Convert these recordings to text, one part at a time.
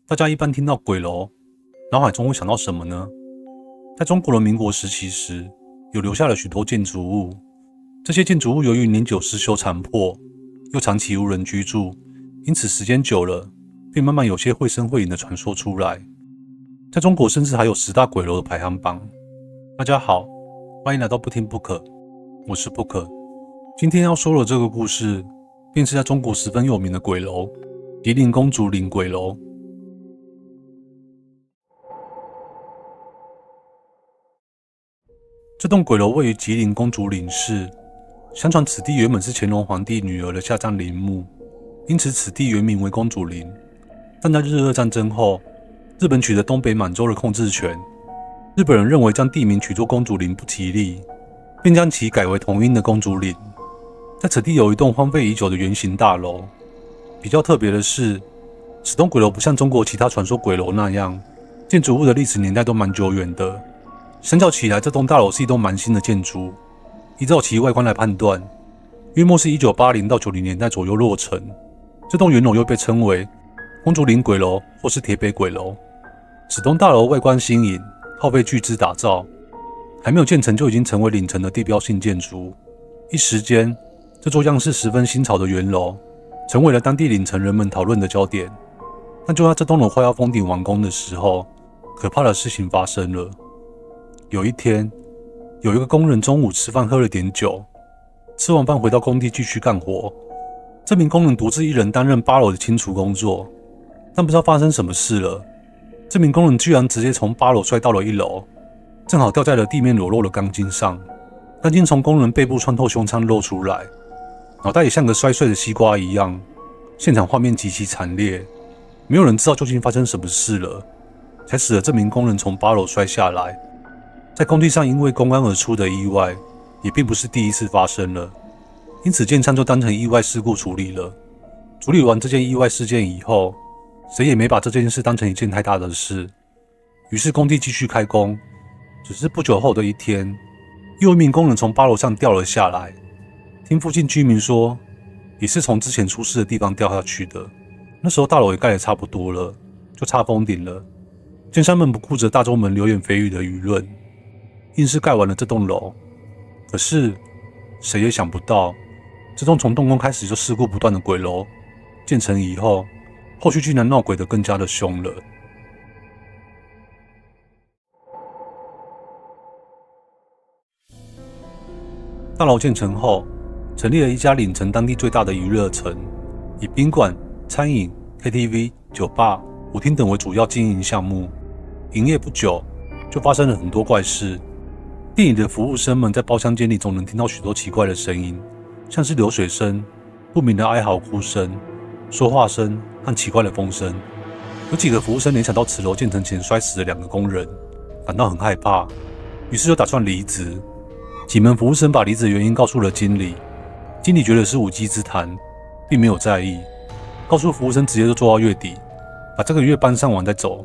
大家一般听到鬼楼，脑海中会想到什么呢？在中国的民国时期时，有留下了许多建筑物。这些建筑物由于年久失修残破，又长期无人居住，因此时间久了，便慢慢有些绘声绘影的传说出来。在中国甚至还有10大鬼楼的排行榜。大家好，欢迎来到不听不可，我是不可。今天要说的这个故事，便是在中国十分有名的鬼楼——吉林公主岭鬼楼。这栋鬼楼位于吉林公主岭市，相传此地原本是乾隆皇帝女儿的下葬陵墓，因此此地原名为公主陵。但在日俄战争后，日本取得东北满洲的控制权，日本人认为将地名取作公主陵不吉利，便将其改为同音的公主岭。在此地有一栋荒废已久的圆形大楼，比较特别的是，此栋鬼楼不像中国其他传说鬼楼那样，建筑物的历史年代都蛮久远的。相较起来，这栋大楼是一栋蛮新的建筑。依照其外观来判断，约莫是1980到90年代左右落成。这栋圆楼又被称为公主岭鬼楼或是铁北鬼楼。此栋大楼外观新颖，耗费巨资打造，还没有建成就已经成为岭城的地标性建筑。一时间，这座样式十分新潮的圆楼，成为了当地岭城人们讨论的焦点。但就在这栋楼快要封顶完工的时候，可怕的事情发生了。有一天，有一个工人中午吃饭喝了点酒，吃完饭回到工地继续干活。这名工人独自一人担任8楼的清除工作，但不知道发生什么事了。这名工人居然直接从8楼摔到了1楼，正好掉在了地面裸露的钢筋上。钢筋从工人背部穿透胸腔露出来，脑袋也像个摔碎的西瓜一样。现场画面极其惨烈，没有人知道究竟发生什么事了，才使得这名工人从8楼摔下来。在工地上因为公安而出的意外，也并不是第一次发生了，因此建商就当成意外事故处理了。处理完这件意外事件以后，谁也没把这件事当成一件太大的事，于是工地继续开工。只是不久后的一天，又一名工人从8楼上掉了下来，听附近居民说，也是从之前出事的地方掉下去的。那时候大楼也盖得差不多了，就差封顶了。建商们不顾着大众们流言蜚语的舆论，硬是盖完了这栋楼。可是谁也想不到，这栋从动工开始就事故不断的鬼楼，建成以后，后续竟然闹鬼得更加的凶了。大楼建成后，成立了一家岭城当地最大的娱乐城，以宾馆、餐饮、KTV、酒吧、舞厅等为主要经营项目。营业不久，就发生了很多怪事。店里的服务生们在包厢间里总能听到许多奇怪的声音，像是流水声、不明的哀嚎哭声、说话声和奇怪的风声。有几个服务生联想到此楼建成前摔死的2个工人，感到很害怕，于是就打算离职。几名服务生把离职的原因告诉了经理，经理觉得是无稽之谈，并没有在意，告诉服务生直接就做到月底，把这个月搬上完再走，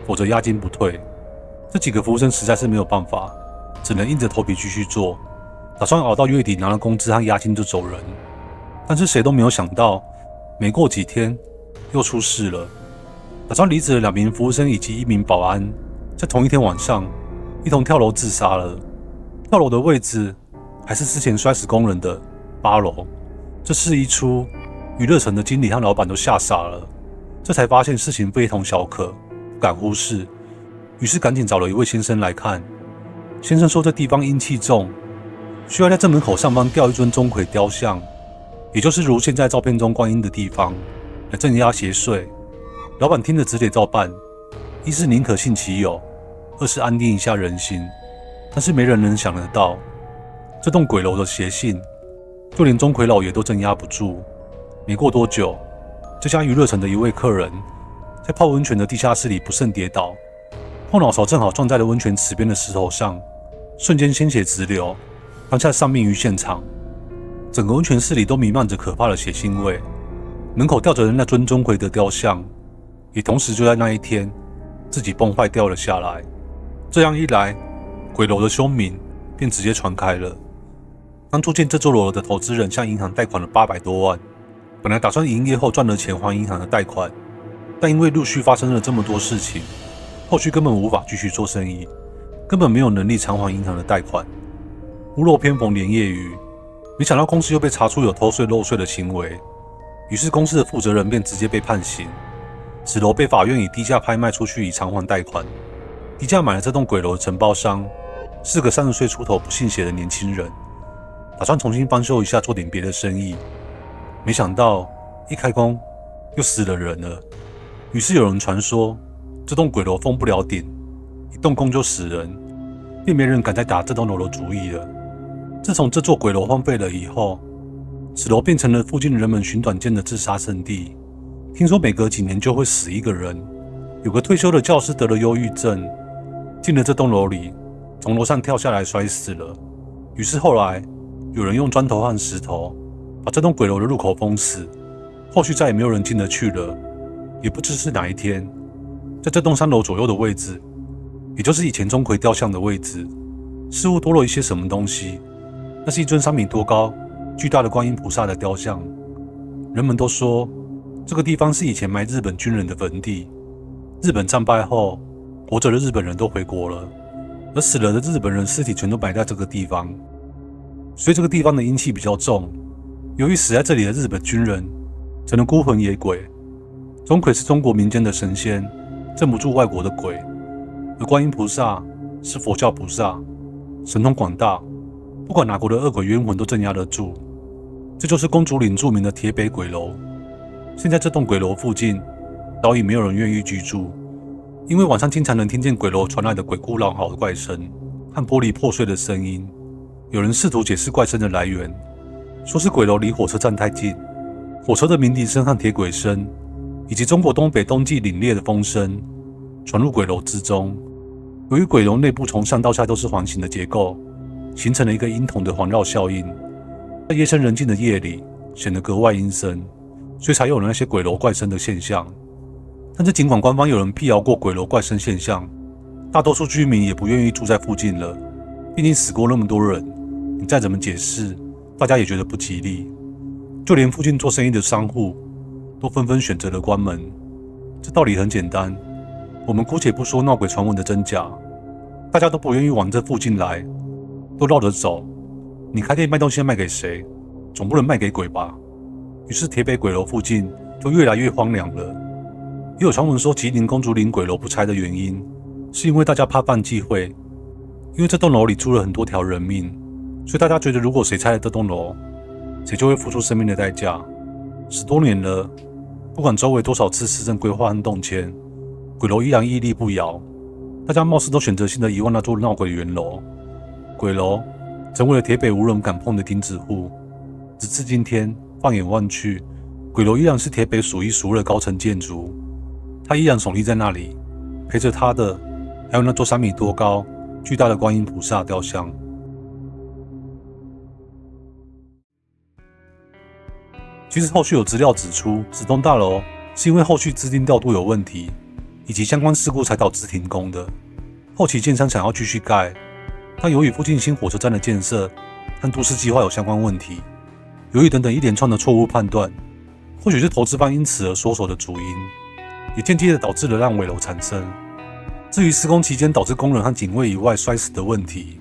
否则押金不退。这几个服务生实在是没有办法，只能硬着头皮继续做，打算熬到月底拿了工资和押金就走人。但是谁都没有想到，没过几天又出事了。打算离职的2名服务生以及1名保安，在同一天晚上一同跳楼自杀了。跳楼的位置还是之前摔死工人的8楼。这事一出，娱乐城的经理和老板都吓傻了，这才发现事情非同小可，不敢忽视，于是赶紧找了一位先生来看。先生说这地方阴气重，需要在正门口上方吊一尊钟馗雕像，也就是如现在照片中观音的地方，来镇压邪祟。老板听了只得照办，一是宁可信其有，二是安定一下人心。但是没人能想得到，这栋鬼楼的邪性，就连钟馗老爷都镇压不住。没过多久，这家娱乐城的一位客人在泡温泉的地下室里不慎跌倒，后脑勺正好撞在了温泉池边的石头上，瞬间鲜血直流，当下丧命于现场。整个温泉室里都弥漫着可怕的血腥味，门口吊着的那尊钟馗的雕像，也同时就在那一天自己崩坏掉了下来。这样一来，鬼楼的凶名便直接传开了。当初建这座楼的投资人向银行贷款了800多万，本来打算营业后赚了钱还银行的贷款，但因为陆续发生了这么多事情，后续根本无法继续做生意，根本没有能力偿还银行的贷款。屋漏偏逢连夜雨，没想到公司又被查出有偷税漏税的行为，于是公司的负责人便直接被判刑，此楼被法院以低价拍卖出去以偿还贷款。低价买了这栋鬼楼的承包商是个30岁出头不信邪的年轻人，打算重新翻修一下，做点别的生意。没想到一开工又死了人了，于是有人传说这栋鬼楼封不了顶，一动工就死人，便没人敢再打这栋楼的主意了。自从这座鬼楼荒废了以后，此楼变成了附近人们寻短见的自杀圣地。听说每隔几年就会死一个人，有个退休的教师得了忧郁症，进了这栋楼里，从楼上跳下来摔死了。于是后来有人用砖头和石头把这栋鬼楼的入口封死，后续再也没有人进得去了。也不知是哪一天，在这栋3楼左右的位置，也就是以前钟馗雕像的位置，似乎多了一些什么东西。那是一尊3米多高、巨大的观音菩萨的雕像。人们都说，这个地方是以前埋日本军人的坟地。日本战败后，活着的日本人都回国了，而死了的日本人尸体全都埋在这个地方。所以这个地方的阴气比较重。由于死在这里的日本军人成了孤魂野鬼，钟馗是中国民间的神仙，镇不住外国的鬼，而观音菩萨是佛教菩萨，神通广大，不管哪国的恶鬼冤魂都镇压得住。这就是公主岭著名的铁北鬼楼。现在这栋鬼楼附近早已没有人愿意居住，因为晚上经常能听见鬼楼传来的鬼哭狼嚎的怪声和玻璃破碎的声音。有人试图解释怪声的来源，说是鬼楼离火车站太近，火车的鸣笛声和铁轨声，以及中国东北冬季凛冽的风声传入鬼楼之中。由于鬼楼内部从上到下都是环形的结构，形成了一个音筒的环绕效应，在夜深人静的夜里显得格外阴森，所以才有了那些鬼楼怪声的现象。但是尽管官方有人辟谣过鬼楼怪声现象，大多数居民也不愿意住在附近了。毕竟死过那么多人，你再怎么解释，大家也觉得不吉利。就连附近做生意的商户都纷纷选择了关门。这道理很简单，我们姑且不说闹鬼传闻的真假，大家都不愿意往这附近来，都绕着走。你开店卖东西卖给谁？总不能卖给鬼吧？于是铁北鬼楼附近就越来越荒凉了。也有传闻说，吉林公主岭鬼楼不拆的原因，是因为大家怕犯忌讳。因为这栋楼里出了很多条人命，所以大家觉得如果谁拆了这栋楼，谁就会付出生命的代价。10多年了，不管周围多少次市政规划和动迁，鬼楼依然屹立不摇。大家貌似都选择性的遗忘那座闹鬼圆楼，鬼楼成为了铁北无人敢碰的钉子户。直至今天，放眼望去，鬼楼依然是铁北数一数二的高层建筑，它依然耸立在那里，陪着它的还有那座3米多高、巨大的观音菩萨雕像。其实后续有资料指出，此栋大楼是因为后续资金调度有问题，以及相关事故才导致停工的。后期建商想要继续盖，但由于附近新火车站的建设和都市计划有相关问题，由于等等一连串的错误判断，或许是投资方因此而缩手的主因，也间接的导致了烂尾楼产生。至于施工期间导致工人和警卫以外摔死的问题，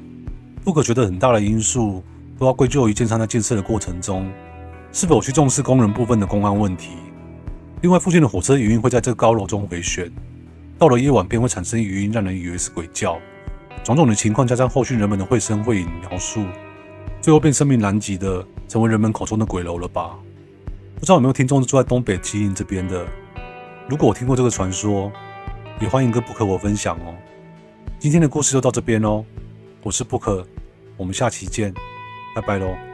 不可觉得很大的因素都要归咎于建商在建设的过程中是否去重视工人部分的公安问题。另外，附近的火车余音会在这个高楼中回旋，到了夜晚便会产生余音，让人以为是鬼叫。种种的情况加上后续人们的绘声绘影描述，最后便声名狼藉的成为人们口中的鬼楼了吧？不知道有没有听众是住在东北基林这边的？如果我听过这个传说，也欢迎跟布克我分享哦。今天的故事就到这边哦，我是布克，我们下期见，拜拜喽。